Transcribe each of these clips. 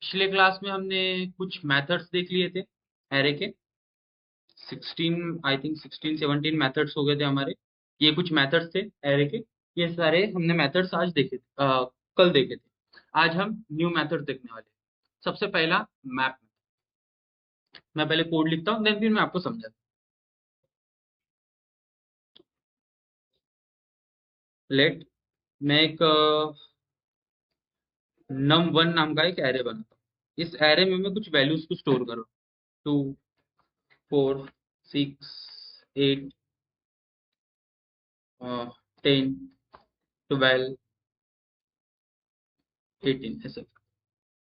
पिछले क्लास में हमने कुछ मेथड्स देख लिए थे एरे के। 16 आई थिंक 16-17 मेथड्स हो गए थे हमारे। ये कुछ मेथड्स थे एरे के। ये सारे हमने मेथड्स आज देखे थे, कल देखे थे। आज हम न्यू मेथड देखने वाले हैं। सबसे पहला मैप। मैं पहले कोड लिखता हूँ, देन फिर मैं आपको समझाता हूँ। लेट मैं एक num1 नाम का एक एरे बनाता हूँ। इस एरे में मैं कुछ वैल्यूज को स्टोर कर रहा हूँ। 2, 4, 6, 8, 10, 12, 18 ऐसे।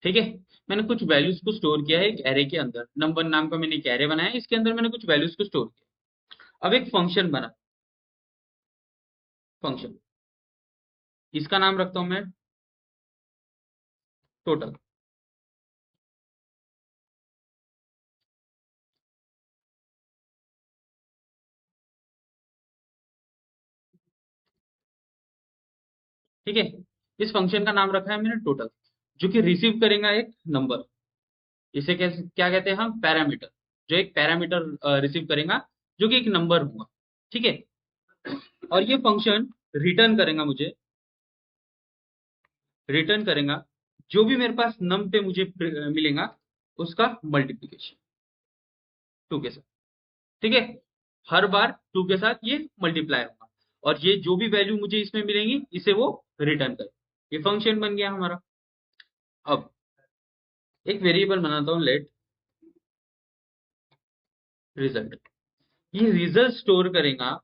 ठीक है। मैंने कुछ वैल्यूज को स्टोर किया है एक एरे के अंदर। नंबर नाम का मैंने एक एरे बनाया है, इसके अंदर मैंने कुछ वैल्यूज को स्टोर किया। अब एक फंक्शन बना। फंक्शन, इसका नाम रखता हूं मैं टोटल। ठीक है। इस फंक्शन का नाम रखा है मैंने टोटल, जो कि रिसीव करेगा एक नंबर। इसे कैसे क्या कहते हैं हम? पैरामीटर। जो एक पैरामीटर रिसीव करेगा, जो कि एक नंबर होगा। ठीक है। और ये फंक्शन रिटर्न करेगा मुझे, रिटर्न करेगा जो भी मेरे पास नम पे मुझे मिलेगा, उसका मल्टीप्लीकेशन 2 के साथ। ठीक है। हर बार 2 के साथ ये मल्टीप्लाई होगा, और ये जो भी वैल्यू मुझे इसमें मिलेंगी इसे वो रिटर्न करे। ये फंक्शन बन गया हमारा। अब एक वेरिएबल बनाता हूँ, लेट रिजल्ट। ये रिजल्ट स्टोर करेगा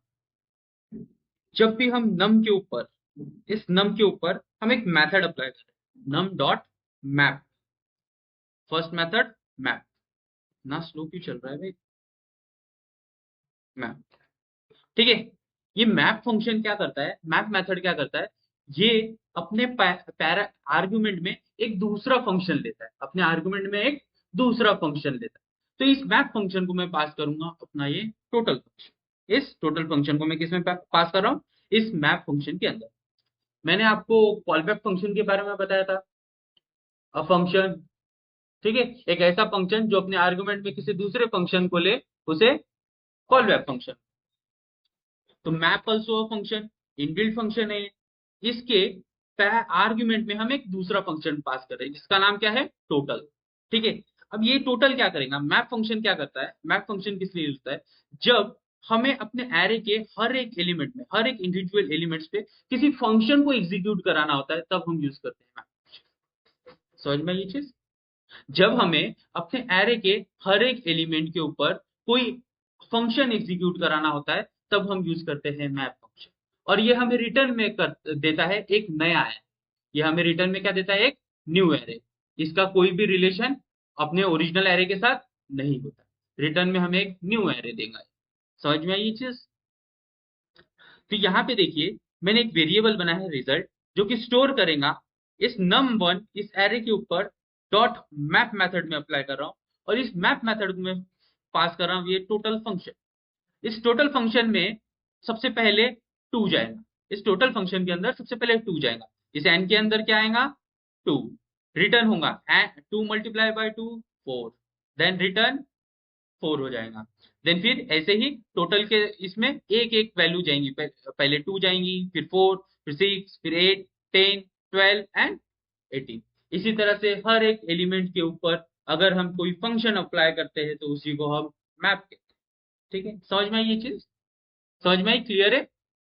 जब भी हम नम के ऊपर, इस नम के ऊपर हम एक मेथड अप्लाई करें, num dot map. First method map. ना स्लो क्यों चल रहा है भाई? मैप। ठीक है। ये मैप फंक्शन क्या करता है, मैप मेथड क्या करता है? ये अपने पैरा आर्गुमेंट में एक दूसरा फंक्शन लेता है, अपने आर्गुमेंट में एक दूसरा फंक्शन लेता है। तो इस मैप फंक्शन को मैं पास करूंगा अपना ये टोटल फंक्शन। इस टोटल फंक्शन को मैं किसमें पास कर रहा हूँ? इस मैप फंक्शन के अंदर। मैंने आपको कॉलबैक फंक्शन के बारे में बताया था। अ फंक्शन, ठीक है, एक ऐसा फंक्शन जो अपने आर्गुमेंट में किसी दूसरे फंक्शन को ले, उसे कॉलबैक फंक्शन। तो map also function, inbuilt function है। इसके आर्ग्यूमेंट में हम एक दूसरा फंक्शन पास कर रहे हैं, जिसका नाम क्या है? टोटल। ठीक है। अब ये टोटल क्या करेगा? मैप फंक्शन क्या करता है? मैप फंक्शन किस लिए होता है? जब हमें अपने एरे के हर एक एलिमेंट में, हर एक इंडिविजुअल एलिमेंट्स पे किसी फंक्शन को एग्जीक्यूट कराना होता है, तब हम यूज करते हैं मैप। समझ में ये चीज? जब हमें अपने एरे के हर एक एलिमेंट के ऊपर कोई फंक्शन एग्जीक्यूट कराना होता है, तब हम यूज करते हैं मैप फंक्शन। और ये हमें रिटर्न में कर देता है एक नया एरे। ये हमें रिटर्न में क्या देता है? एक न्यू एरे। इसका कोई भी रिलेशन अपने ओरिजिनल एरे के साथ नहीं होता। रिटर्न में हमें एक न्यू एरे देगा। समझ में आई ये चीज? तो यहाँ पे देखिए, मैंने एक वेरिएबल बना है रिजल्ट, जो कि स्टोर करेगा इस num1, इस एरे के ऊपर डॉट मैप मेथड में अप्लाई कर रहा हूँ। और इस मैप मेथड में पास कर रहा हूँ ये टोटल फंक्शन। इस टोटल फंक्शन में सबसे पहले 2 जाएगा। इस टोटल फंक्शन के अंदर सबसे पहले 2 जाएगा। इस एन के अंदर क्या आएगा? 2। रिटर्न होगा 2 मल्टीप्लाई बाय 2, 4। देन रिटर्न 4 हो जाएगा। देन फिर ऐसे ही टोटल के इसमें एक एक वैल्यू जाएंगी। पहले 2 जाएंगी, फिर 4, फिर 6, फिर 8, 10, 12 एंड 18। इसी तरह से हर एक एलिमेंट के ऊपर अगर हम कोई फंक्शन अप्लाई करते हैं, तो उसी को हम मैप कहते हैं। ठीक है। समझ में आई ये चीज? समझ में आई? क्लियर है?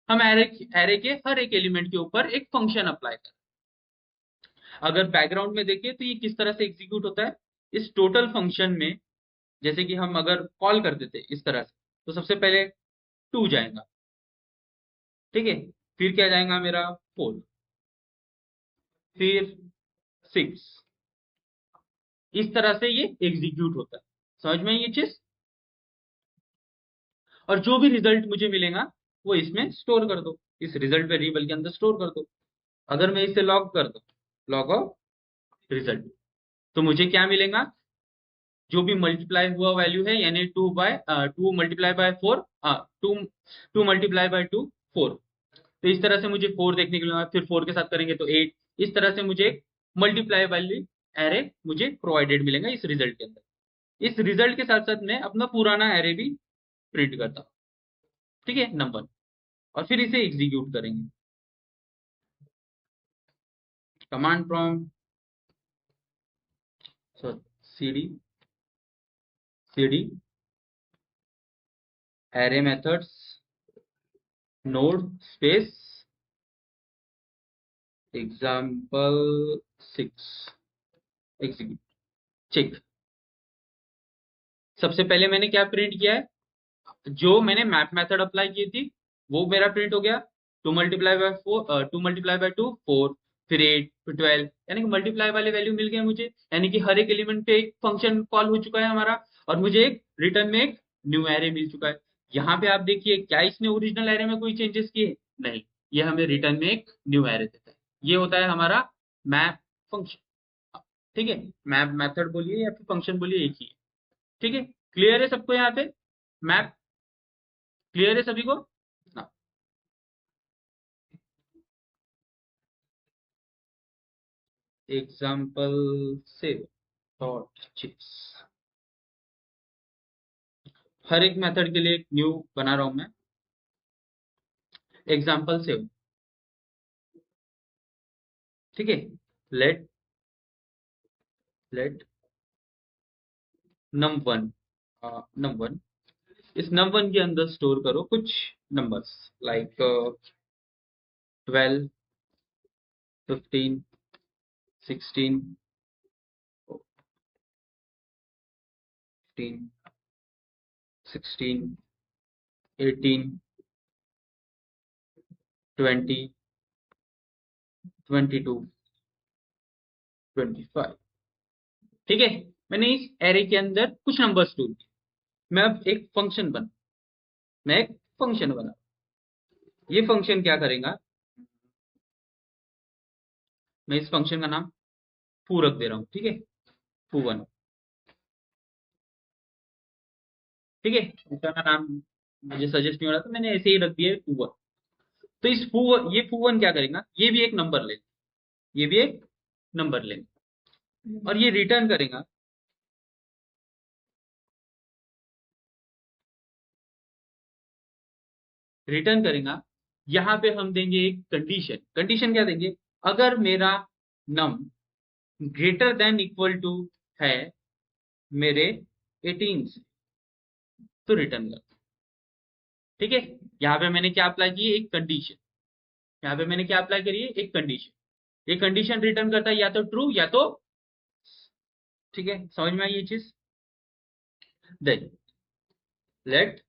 हम एरे एरे के हर एक एलिमेंट के ऊपर एक फंक्शन अप्लाई करें। अगर बैकग्राउंड में देखिए तो ये किस तरह से एग्जीक्यूट होता है। इस टोटल फंक्शन में जैसे कि हम अगर कॉल कर देते इस तरह से, तो सबसे पहले 2 जाएगा। ठीक है। फिर क्या जाएगा मेरा? 4, फिर 6। इस तरह से ये एग्जीक्यूट होता है। समझ में ये चीज? और जो भी रिजल्ट मुझे मिलेगा, वो इसमें स्टोर कर दो, इस रिजल्ट वेरिएबल के अंदर स्टोर कर दो। अगर मैं इसे लॉग कर दो, लॉग ऑफ रिजल्ट, तो मुझे क्या मिलेगा? जो भी मल्टीप्लाई हुआ वैल्यू है, यानी 2 मल्टीप्लाई बाय 4, 2 2 मल्टीप्लाई बाय 2, 4। तो इस तरह से मुझे 4 देखने को मिलेगा। फिर 4 के साथ करेंगे तो 8। इस तरह से मुझे एक मल्टीप्लाई वैल्यू एरे मुझे प्रोवाइडेड मिलेगा इस रिजल्ट के अंदर। इस रिजल्ट के साथ साथ मैं अपना पुराना एरे भी प्रिंट करता हूँ, ठीक है, नंबर, और फिर इसे एग्जीक्यूट करेंगे। Command prompt, sorry, cd array methods node space example6 execute, check. सबसे पहले मैंने क्या प्रिंट किया है, जो मैंने मैप मेथड अप्लाई की थी वो मेरा प्रिंट हो गया। 2 × 2 4, फिर 8, फिर 12, यानी कि मल्टीप्लाई वाले वैल्यू मिल गए मुझे, यानी कि हर एक एलिमेंट पे एक फंक्शन कॉल हो चुका है हमारा, और मुझे एक रिटर्न में एक न्यू एरे मिल चुका है। यहाँ पे आप देखिए, क्या इसने ओरिजिनल एरे में कोई चेंजेस किए? नहीं, ये हमें रिटर्न में एक न्यू एरे देता है। ये होता है हमारा मैप फंक्शन, ठीक है। मैप मेथड बोलिए या फिर फंक्शन बोलिए, एक ही है, ठीक है। क्लियर है सबको यहाँ पे? मैप क्लियर है सभी को? हाँ। एग्जाम्पल से डॉट चिप्स, हर एक मेथड के लिए एक न्यू बना रहा हूं मैं। एग्जाम्पल से, ठीक है। लेट लेट num1, num1, इस num1 के अंदर स्टोर करो कुछ नंबर्स, लाइक 12, 15, 16, 15, 16, 18, 20, 22, 25, ठीक है। मैंने इस एरे के अंदर कुछ नंबर स्टोर किए। मैं अब एक फंक्शन बना मैं एक फंक्शन बना ये फंक्शन क्या करेगा, मैं इस फंक्शन का नाम फू रख दे रहा हूँ, ठीक है, फू1, ठीक है। फंक्शन का नाम मुझे सजेस्ट नहीं हो रहा था, मैंने ऐसे ही रख दिया फू1। तो इस ये फू1 क्या करेगा, ये भी एक नंबर ले, ये भी एक नंबर ले, और ये रिटर्न करेगा, रिटर्न करेगा। यहाँ पे हम देंगे एक कंडीशन। कंडीशन क्या देंगे, अगर मेरा नम ग्रेटर देन इक्वल टू है मेरे 18 से, तो रिटर्न कर, ठीक है। यहाँ पे मैंने क्या अप्लाई की है, एक कंडीशन। यहाँ पे मैंने क्या अप्लाई करी है, एक कंडीशन। ये कंडीशन रिटर्न करता है या तो ट्रू या तो, ठीक है, समझ में आई ये चीज? देन लेट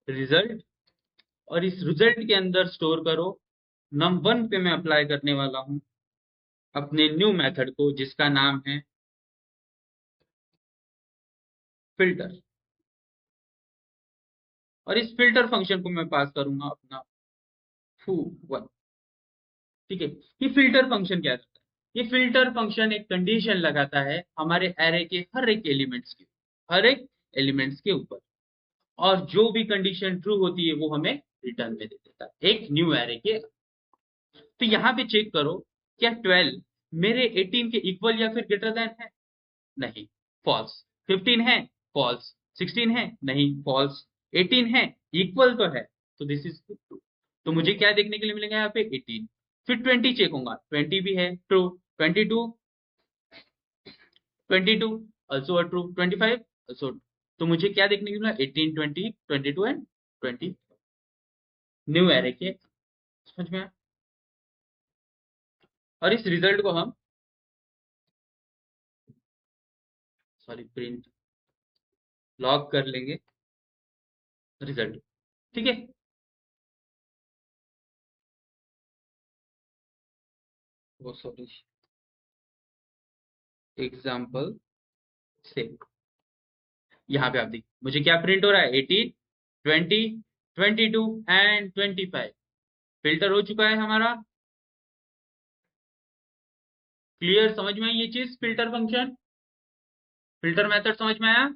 रिजल्ट, और इस रिजल्ट के अंदर स्टोर करो num1 पे मैं अप्लाई करने वाला हूं अपने न्यू मेथड को, जिसका नाम है फिल्टर। और इस फिल्टर फंक्शन को मैं पास करूंगा अपना foo1, ठीक है। ये फिल्टर फंक्शन क्या करता है, ये फिल्टर फंक्शन एक कंडीशन लगाता है हमारे एरे के हर एक एलिमेंट्स के ऊपर, और जो भी कंडीशन ट्रू होती है वो हमें रिटर्न में दे देता है एक न्यू एरे के। तो यहाँ पे चेक करो, क्या 12 मेरे 18 के इक्वल या फिर ग्रेटर देन है? नहीं, फॉल्स। 15 है? फॉल्स। 16 है? नहीं, फॉल्स। 18 है? इक्वल तो है, तो दिस इज ट्रू। तो मुझे क्या देखने के लिए मिलेगा यहाँ पे, 18। फिर 20 चेक होगा, 20 भी है, ट्रू। 22, 22 also true. 25 ऑल्सो। तो मुझे क्या देखने के लिए मिला, 18, 20, 22 एंड 20 न्यू एरे के, समझ में आया? और इस रिजल्ट को हम, सॉरी, प्रिंट लॉग कर लेंगे रिजल्ट, ठीक है। वो सॉरी, एग्जाम्पल से, यहाँ पे आप देखिए मुझे क्या प्रिंट हो रहा है, 18, 20, 22 एंड 25 फिल्टर हो चुका है हमारा। क्लियर, समझ में आई ये चीज? फिल्टर फंक्शन, फिल्टर मेथड समझ में आया?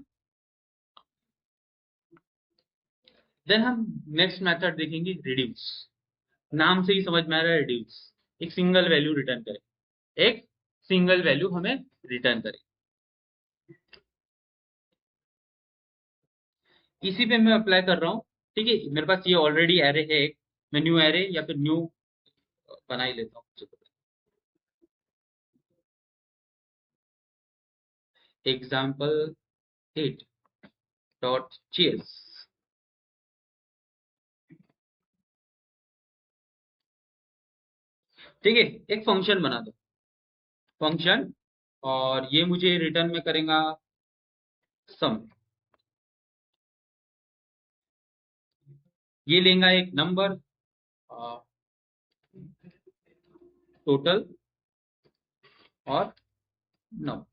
देन हम नेक्स्ट मेथड देखेंगे, रिड्यूस। नाम से ही समझ में आ रहा है, रिड्यूस, एक सिंगल वैल्यू रिटर्न करें। एक सिंगल वैल्यू हमें रिटर्न करेगी। इसी पे मैं अप्लाई कर रहा हूँ। ठीक है, मेरे पास ये ऑलरेडी एरे है एक, मैं न्यू एरे या फिर न्यू बना ही लेता हूँ। Example 8.js। ठीक है, एक फंक्शन बना दो, फंक्शन, और ये मुझे रिटर्न में करेगा सम। ये लेगा एक नंबर, टोटल और नम,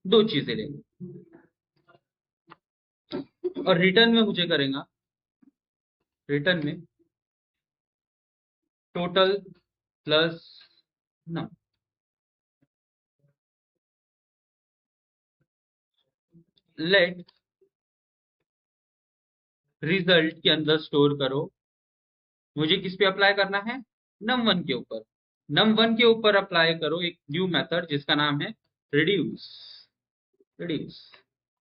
दो चीजें लेंगे, और रिटर्न में मुझे करेगा, रिटर्न में total plus num. Let result के अंदर स्टोर करो, मुझे किस पे अप्लाई करना है, num1 के ऊपर। num1 के ऊपर अप्लाई करो एक न्यू मेथड जिसका नाम है रिड्यूस। रिड्यूस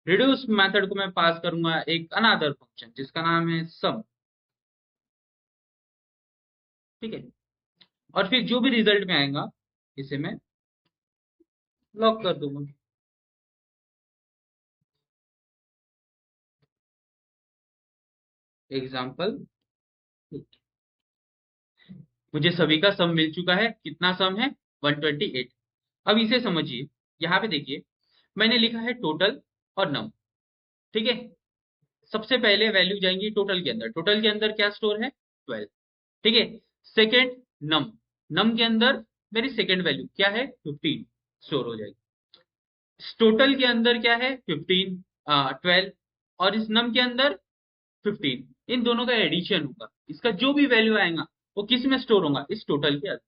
रिड्यूस मेथड को मैं पास करूंगा एक अनदर फंक्शन जिसका नाम है सम। ठीक है, और फिर जो भी रिजल्ट में आएगा इसे मैं लॉक कर दूंगा। एग्जाम्पल, मुझे सभी का सम मिल चुका है। कितना सम है, 128। अब इसे समझिए, यहाँ पे देखिए मैंने लिखा है टोटल और नम। ठीक है, सबसे पहले वैल्यू जाएंगी टोटल के अंदर, टोटल के अंदर क्या स्टोर है, 12। ठीक है, सेकेंड नम, नम के अंदर मेरी सेकेंड वैल्यू क्या है, 15 स्टोर हो जाएगी। टोटल के अंदर क्या है, 15, 12, और इस नम के अंदर 15, इन दोनों का एडिशन होगा, इसका जो भी वैल्यू आएगा वो किस में स्टोर होगा, इस टोटल के अंदर।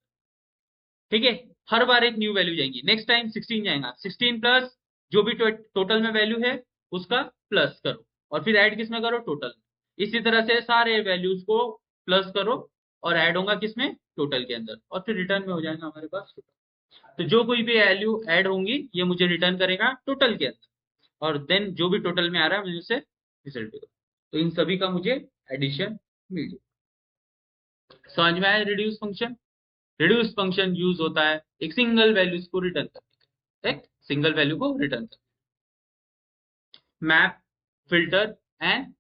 ठीक है, हर बार एक न्यू वैल्यू जाएंगी, नेक्स्ट टाइम 16 जाएगा, 16 प्लस जो भी टोटल में वैल्यू है उसका प्लस करो, और फिर ऐड किस में करो, टोटल। इसी तरह से सारे वैल्यूज को प्लस करो और ऐड होगा किसमें, टोटल के अंदर, और फिर रिटर्न में हो जाएगा हमारे पास टोटल। तो जो कोई भी वैल्यू ऐड होंगी ये मुझे रिटर्न करेगा टोटल के अंदर, और देन जो भी टोटल में आ रहा है मुझे उसे रिजल्ट देगा। तो इन सभी का मुझे एडिशन मिल जाए। समझ में आया reduce function. Reduce function use होता है एक सिंगल वैल्यूज को रिटर्न करने, एक सिंगल वैल्यू को रिटर्न करने। Map, filter and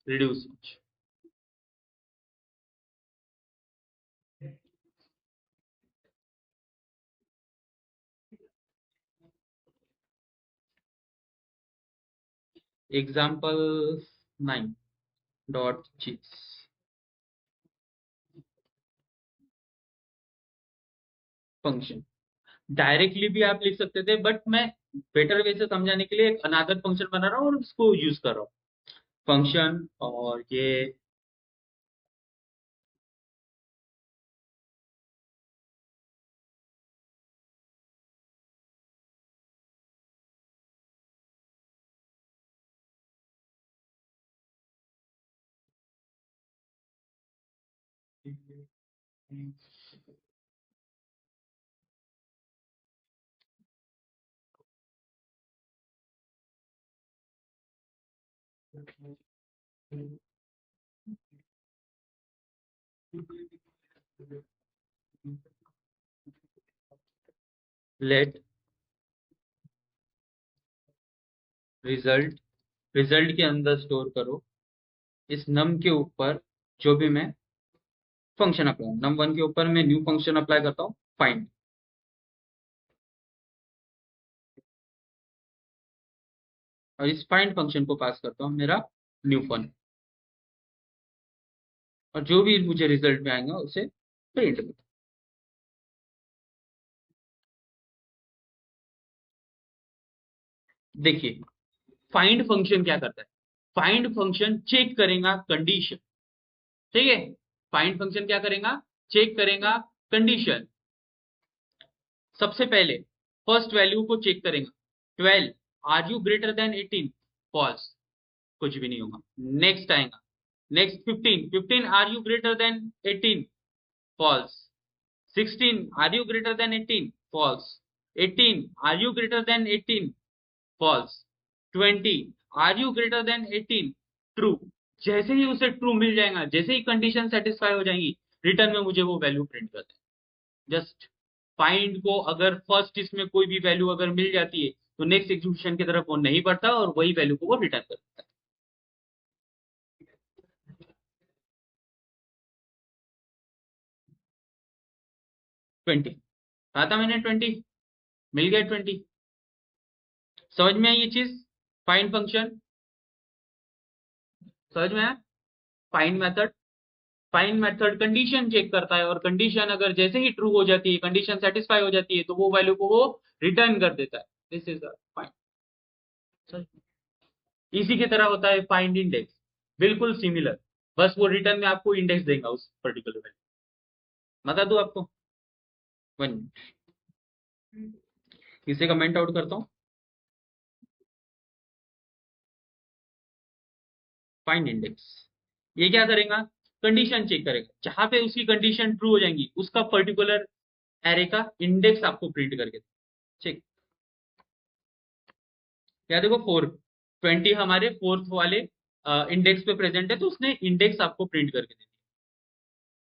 reduce function. Example 9.js। Function directly भी आप लिख सकते थे, बट मैं बेटर वे से समझाने के लिए एक अनादर फंक्शन बना रहा हूँ और उसको यूज कर रहा हूँ, फंक्शन, और ये लेट रिजल्ट, रिजल्ट के अंदर स्टोर करो इस नम के ऊपर जो भी मैं फंक्शन अप्लाई, num1 के ऊपर मैं न्यू फंक्शन अप्लाई करता हूँ, फाइंड, और इस फाइंड फंक्शन को पास करता हूँ मेरा न्यू फन, और जो भी मुझे रिजल्ट में आएगा उसे प्रिंट करता हूँ। देखिए फाइंड फंक्शन क्या करता है, फाइंड फंक्शन चेक करेगा कंडीशन। ठीक है, फाइंड फंक्शन क्या करेगा, चेक करेगा कंडीशन। सबसे पहले फर्स्ट वैल्यू को चेक करेगा, 12, are you greater than 18, false, कुछ भी नहीं होगा। नेक्स्ट आएगा, next 15, 15 are you greater than 18, false. 16 are you greater than 18, false. 18, are you greater than 18? false. 20, are you greater than 18? true. जैसे ही उसे ट्रू मिल जाएगा, जैसे ही कंडीशन सेटिस्फाई हो जाएंगी, रिटर्न में मुझे वो वैल्यू प्रिंट कर दें। जस्ट फाइंड को अगर फर्स्ट इसमें कोई भी वैल्यू अगर मिल जाती है तो नेक्स्ट एग्जीक्यूशन की तरफ वो नहीं बढ़ता और वही वैल्यू को वो रिटर्न कर देता है। 20 कहा था मैंने, 20 मिल गया। 20 समझ में आई ये चीज? फाइंड फंक्शन समझ में आया? Find method, find method condition check करता है और कंडीशन अगर जैसे ही ट्रू हो जाती है, कंडीशन सेटिस्फाई हो जाती है, तो वो वैल्यू को वो रिटर्न कर देता है। This is find. इसी की तरह होता है फाइंड इंडेक्स, बिल्कुल सिमिलर, बस वो रिटर्न में आपको इंडेक्स देगा उस पर्टिकुलर वैल्यू। बता दो आपको, वन इसे कमेंट आउट करता हूँ। फाइंड इंडेक्स ये क्या करेगा? कंडीशन चेक करेगा, जहां पे उसकी कंडीशन ट्रू हो जाएंगी उसका पर्टिकुलर एरे का इंडेक्स आपको प्रिंट करके चेक। या देखो 20 हमारे फोर्थ वाले इंडेक्स पे प्रेजेंट है, तो उसने इंडेक्स आपको प्रिंट करके दे दिया,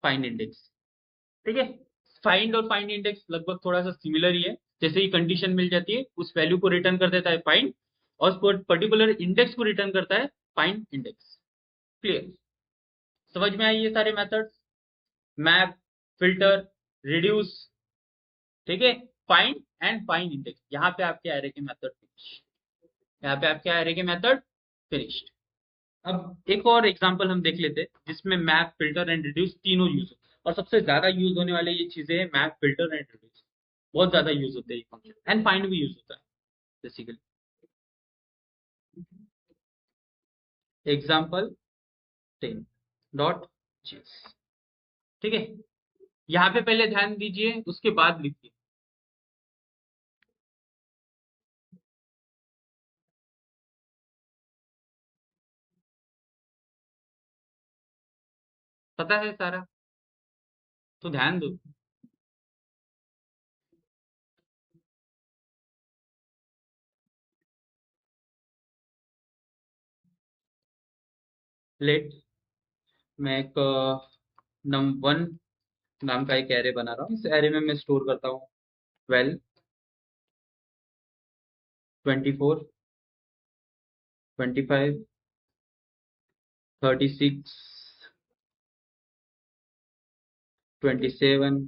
फाइंड इंडेक्स। ठीक है, फाइंड और फाइंड इंडेक्स लगभग थोड़ा सा सिमिलर ही है। जैसे ही कंडीशन मिल जाती है उस वैल्यू को रिटर्न कर देता है फाइंड, और उस पर्टिकुलर इंडेक्स को रिटर्न करता है फाइंड इंडेक्स। क्लियर? समझ में आई ये सारे मेथड्स? मैप, फिल्टर, रिड्यूस, ठीक है, फाइंड एंड फाइंड इंडेक्स। यहाँ पे आपके एरे के मेथड फिनिश, यहाँ पे आपके एरे के मेथड फिनिश्ड। अब एक और एग्जांपल हम देख लेते हैं जिसमें मैप, फिल्टर एंड रिड्यूस तीनों यूज हो, और सबसे ज्यादा यूज होने वाले ये चीजें हैं मैप, फिल्टर एंड रिड्यूस। बहुत ज्यादा यूज होते हैं ये फंक्शन, एंड फाइंड भी यूज होता है बेसिकली। Example 10 dot JS. ठीक है, यहाँ पे पहले ध्यान दीजिए, उसके बाद लिखिए। पता है सारा? तो ध्यान दो। लेट मैं एक नम वन नाम का एक एरे बना रहा हूँ। इस एरे में मैं स्टोर करता हूँ 12, 24, 25, 36, 27,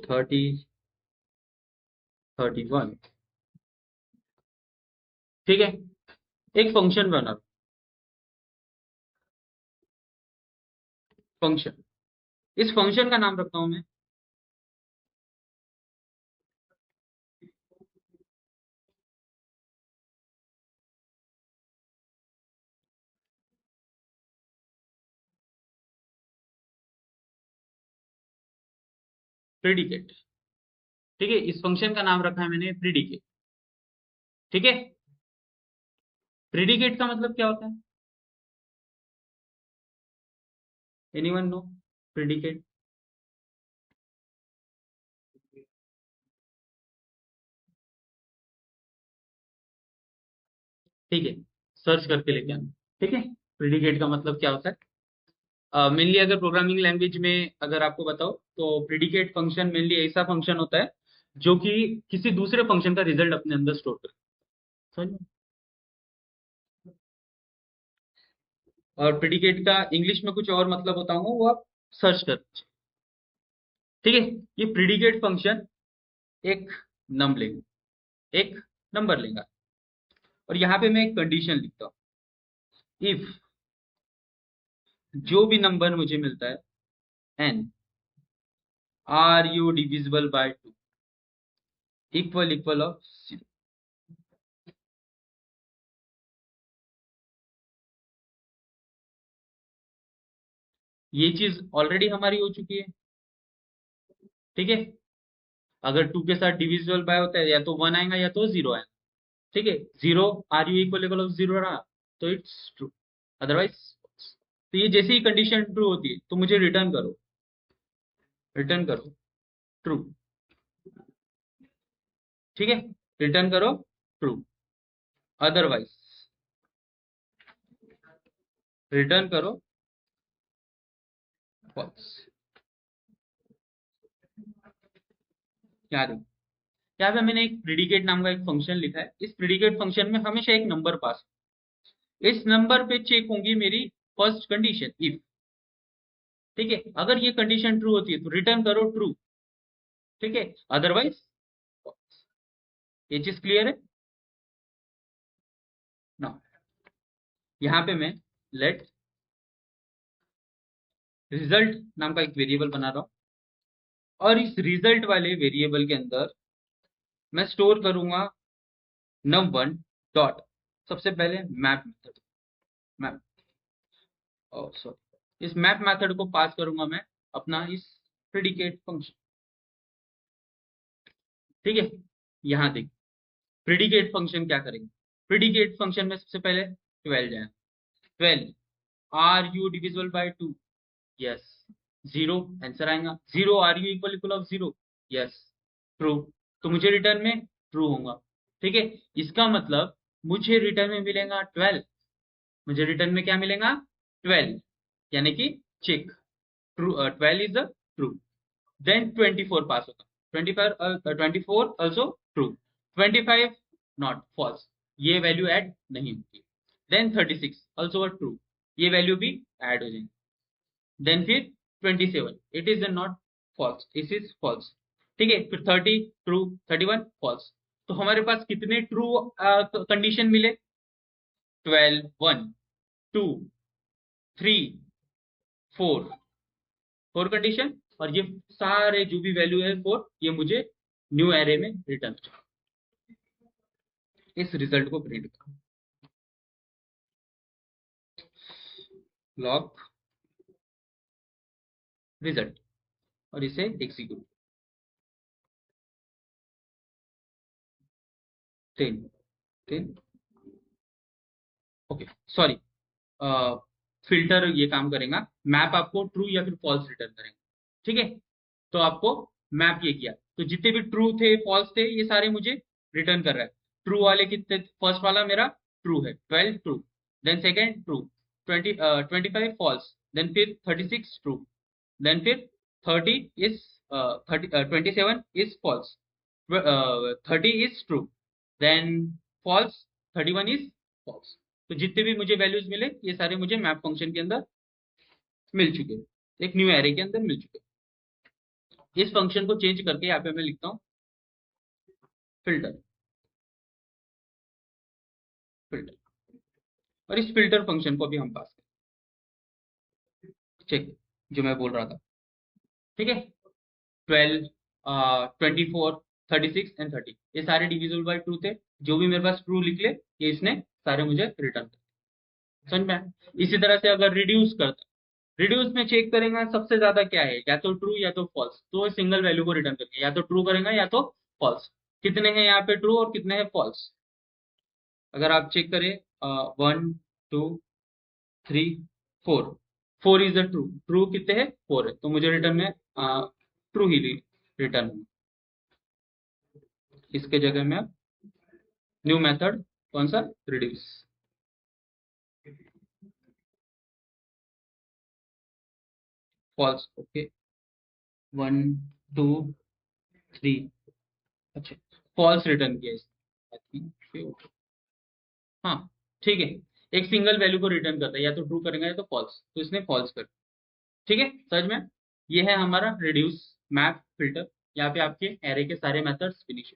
30, 31। ठीक है, एक फंक्शन बना, फंक्शन, इस फंक्शन का नाम रखता हूं मैं प्रेडिकेट। ठीक है, इस फंक्शन का नाम रखा है मैंने प्रेडिकेट। ठीक है, प्रेडिकेट का मतलब क्या होता है? Anyone know predicate? ठीक है, सर्च करके लेके आना। ठीक है, प्रेडिकेट का मतलब क्या होता है? मेनली अगर प्रोग्रामिंग लैंग्वेज में अगर आपको बताओ तो प्रेडिकेट फंक्शन मेनली ऐसा फंक्शन होता है जो कि किसी दूसरे फंक्शन का रिजल्ट अपने अंदर स्टोर करे। समझ में? और प्रेडिकेट का इंग्लिश में कुछ और मतलब होता होगा, वो आप सर्च कर। ठीक है, ये प्रेडिकेट फंक्शन एक नम लेगा, एक नंबर लेगा, और यहाँ पे मैं एक कंडीशन लिखता हूँ। इफ जो भी नंबर मुझे मिलता है n are you divisible by 2 equal equal of 0। ये चीज ऑलरेडी हमारी हो चुकी है। ठीक है, अगर 2 के साथ डिविजिबल बाय होता है या तो 1 आएगा या तो 0 आएगा। ठीक है, 0 are you equal equal of 0 रहा तो इट्स ट्रू, अदरवाइज। तो ये जैसे ही कंडीशन ट्रू होती है तो मुझे रिटर्न करो, रिटर्न करो ट्रू। ठीक है, रिटर्न करो ट्रू, अदरवाइज रिटर्न करो फॉल्स। क्या देखो, यहाँ पे मैंने एक प्रिडिकेट नाम का एक फंक्शन लिखा है। इस प्रिडिकेट फंक्शन में हमेशा एक नंबर पास, इस नंबर पे चेक होंगी मेरी फर्स्ट कंडीशन इफ। ठीक है, अगर ये कंडीशन ट्रू होती है तो रिटर्न करो ट्रू, ठीक है, अदरवाइज ये चीज क्लियर है ना। यहाँ पे मैं लेट रिजल्ट नाम का एक वेरिएबल बना रहा हूं, और इस रिजल्ट वाले वेरिएबल के अंदर मैं स्टोर करूंगा num1 डॉट, सबसे पहले मैप मेथड, मैप, सॉरी, इस मैप मेथड को पास करूंगा मैं अपना इस प्रिडिकेट फंक्शन। ठीक है, यहाँ देख, प्रिडिकेट फंक्शन क्या करेंगे, प्रिडिकेट फंक्शन में सबसे पहले 12 जाए, 12 are you divisible by 2, yes, 0 answer आएगा, 0 are you equal equal of 0, yes, true, तो मुझे रिटर्न में ट्रू होगा। ठीक है, इसका मतलब मुझे रिटर्न में मिलेगा 12, मुझे रिटर्न में क्या मिलेगा 12, यानी कि check true, 12 is the true, then 24 pass होगा, 24 ऑल्सो ट्रू, 25 नॉट फॉल्स, ये वैल्यू ऐड नहीं होती, देन 36 ऑल्सो ट्रू, ये वैल्यू भी ऐड हो जाएंगे, देन फिर 27 it is not false, it is false. ठीक है, फिर 30 ट्रू, 31 फॉल्स। तो हमारे पास कितने ट्रू कंडीशन मिले, 12 1 2 3 4, 4 कंडीशन, और ये सारे जो भी वैल्यू है 4, ये मुझे न्यू एरे में रिटर्न, इस रिजल्ट को प्रिंट करो, लॉग रिजल्ट, और इसे एग्जीक्यूट, 10 10, ओके, सॉरी, फिल्टर ये काम करेगा, मैप आपको ट्रू या फिर फॉल्स रिटर्न करेगा। ठीक है, तो आपको मैप ये किया, तो जितने भी ट्रू थे फॉल्स थे ये सारे मुझे रिटर्न कर रहा है। ट्रू वाले कितने, फर्स्ट वाला मेरा ट्रू है, 12 true, then second true, 25 false, then फिर 36 ट्रू, देन फिर 30 is 27 is false, 30 is true, then false, 31 is false. तो जितने भी मुझे वैल्यूज मिले ये सारे मुझे मैप फंक्शन के अंदर मिल चुके हैं, एक न्यू एरे के अंदर मिल चुके हैं। इस फंक्शन को चेंज करके यहाँ पे मैं लिखता हूँ फिल्टर, फिल्टर, और इस फिल्टर फंक्शन को भी हम पास करें, चेक जो मैं बोल रहा था। ठीक है, 12 24 36 एंड 30 ये सारे डिविजिबल बाय ट्रू थे, जो भी मेरे पास ट्रू निकले ये इसने सारे मुझे रिटर्न कर, समझ में आया? इसी तरह से अगर रिड्यूस करता, रिड्यूस में चेक करेंगे सबसे ज्यादा क्या है, या तो ट्रू या तो फॉल्स, तो सिंगल वैल्यू को रिटर्न करेंगे, या तो ट्रू करेंगे या तो फॉल्स। कितने हैं यहाँ पे ट्रू और कितने हैं फॉल्स, अगर आप चेक करें 1 2 3 4, 4 इज द ट्रू, ट्रू कितने हैं 4 है, तो मुझे रिटर्न में ट्रू ही रिटर्न होगा। इसके जगह में न्यू मेथड कौन सा, रिड्यूस, फॉल्स, ओके, 1 2 3, अच्छा, फॉल्स रिटर्न किया इसने, आई थिंक, हाँ, ठीक है, एक सिंगल वैल्यू को रिटर्न करता है, या तो ट्रू करेंगे या तो फॉल्स, तो इसने फॉल्स कर, ठीक है, समझ में। ये है हमारा रिड्यूस मैप फिल्टर, यहाँ पे आपके एरे के सारे मेथड्स फिनिश